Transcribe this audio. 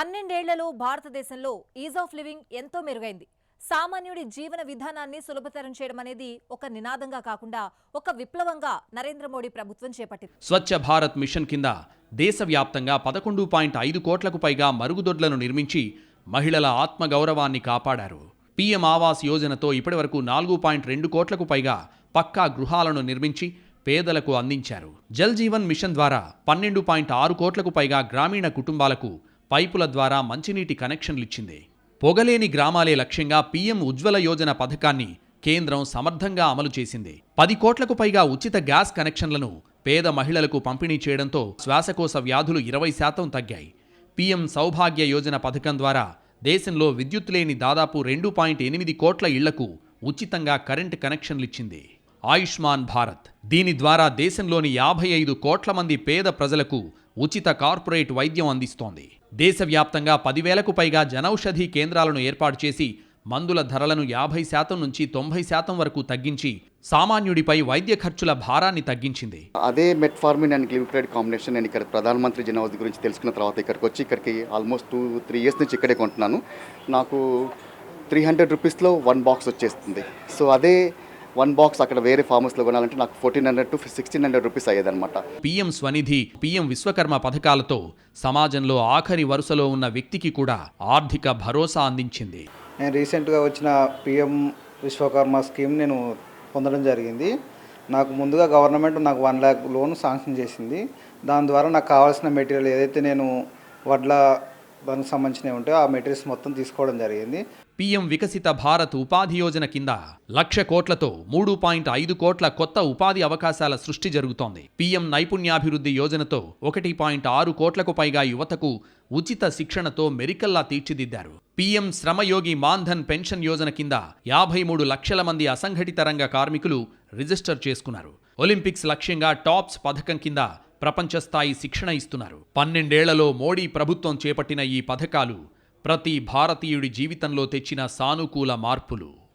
12 ఏళ్లలో భారతదేశంలో is of living ఎంతో మెరుగైంది. సామాన్యుడి జీవన విధానాన్ని సులభతరం చేయడం అనేది ఒక నినాదంగా కాకుండా ఒక విప్లవంగా నరేంద్ర మోడీ ప్రభుత్వం చేపట్టింది. స్వచ్ఛ భారత్ మిషన్ కింద దేశవ్యాప్తంగా 11.5 కోట్లకు పైగా మరుగుదొడ్లను నిర్మించి మహిళల ఆత్మగౌరవాన్ని కాపాడారు. పీఎం ఆవాస్ యోజనతో ఇప్పటివరకు 4.2 కోట్లకు పైగా పక్కా గృహాలను నిర్మించి పేదలకు అందించారు. జల్ జీవన్ మిషన్ ద్వారా 12.6 కోట్లకు పైగా గ్రామీణ కుటుంబాలకు పైపుల ద్వారా మంచినీటి కనెక్షన్లిచ్చింది. పొగలేని గ్రామాలే లక్ష్యంగా పీఎం ఉజ్వల యోజన పథకాన్ని కేంద్రం సమర్థంగా అమలు చేసింది. 10 కోట్లకు పైగా ఉచిత గ్యాస్ కనెక్షన్లను పేద మహిళలకు పంపిణీ చేయడంతో శ్వాసకోశ వ్యాధులు 20% తగ్గాయి. పీఎం సౌభాగ్య యోజన పథకం ద్వారా దేశంలో విద్యుత్ లేని దాదాపు 2.8 కోట్ల ఇళ్లకు ఉచితంగా కరెంటు కనెక్షన్లిచ్చింది. ఆయుష్మాన్ భారత్ దీని ద్వారా దేశంలోని 55 కోట్ల మంది పేద ప్రజలకు ఉచిత కార్పొరేట్ వైద్యం అందిస్తోంది. దేశవ్యాప్తంగా 10,000కు పైగా జనౌషధి కేంద్రాలను ఏర్పాటు చేసి మందుల ధరలను 50% నుంచి 90% వరకు తగ్గించి సామాన్యుడిపై వైద్య ఖర్చుల భారాన్ని తగ్గించింది. అదే మెట్ఫార్మిన్ అండ్ గ్లిమిప్రైడ్ కాంబినేషన్ నేను ఇక్కడ ప్రధానమంత్రి జన ఔషధి గురించి తెలుసుకున్న తర్వాత ఇక్కడికి ఆల్మోస్ట్ 2-3 ఇయర్స్ నుంచి ఇక్కడే కొంటున్నాను. నాకు 300 రూపీస్లో 1 బాక్స్ వచ్చేస్తుంది. సో అదే 1 బాక్స్ అక్కడ వేరే ఫార్మర్స్లో కొనాలంటే నాకు 1400 to 1600 రూపీస్ అయ్యేదన్నమాట. పీఎం స్వనిధి, పీఎం విశ్వకర్మ పథకాలతో సమాజంలో ఆఖరి వరుసలో ఉన్న వ్యక్తికి కూడా ఆర్థిక భరోసా అందించింది. నేను రీసెంట్గా వచ్చిన పీఎం విశ్వకర్మ స్కీమ్ నేను పొందడం జరిగింది. నాకు ముందుగా గవర్నమెంట్ నాకు 1 lakh లోన్ శాంక్షన్ చేసింది. దాని ద్వారా నాకు కావాల్సిన మెటీరియల్ ఏదైతే నేను వడ్ల దానికి సంబంధించినవి ఉంటే ఆ మెటీరియల్స్ మొత్తం తీసుకోవడం జరిగింది. పీఎం వికసిత భారత్ ఉపాధి యోజన కింద 1,00,000 కోట్లతో 3.5 కోట్ల కొత్త ఉపాధి అవకాశాల సృష్టి జరుగుతోంది. పీఎం నైపుణ్యాభివృద్ధి యోజనతో 1.6 కోట్లకు పైగా యువతకు ఉచిత శిక్షణతో మెరికల్లా తీర్చిదిద్దారు. పీఎం శ్రమయోగి మాన్ధన్ పెన్షన్ యోజన కింద 53 లక్షల మంది అసంఘటిత రంగ కార్మికులు రిజిస్టర్ చేసుకున్నారు. ఒలింపిక్స్ లక్ష్యంగా టాప్స్ పథకం కింద ప్రపంచ స్థాయి శిక్షణ ఇస్తున్నారు. 12 ఏళ్లలో మోడీ ప్రభుత్వం చేపట్టిన ఈ పథకాలు ప్రతి భారతీయుడి జీవితంలో తెచ్చిన సానుకూల మార్పులు.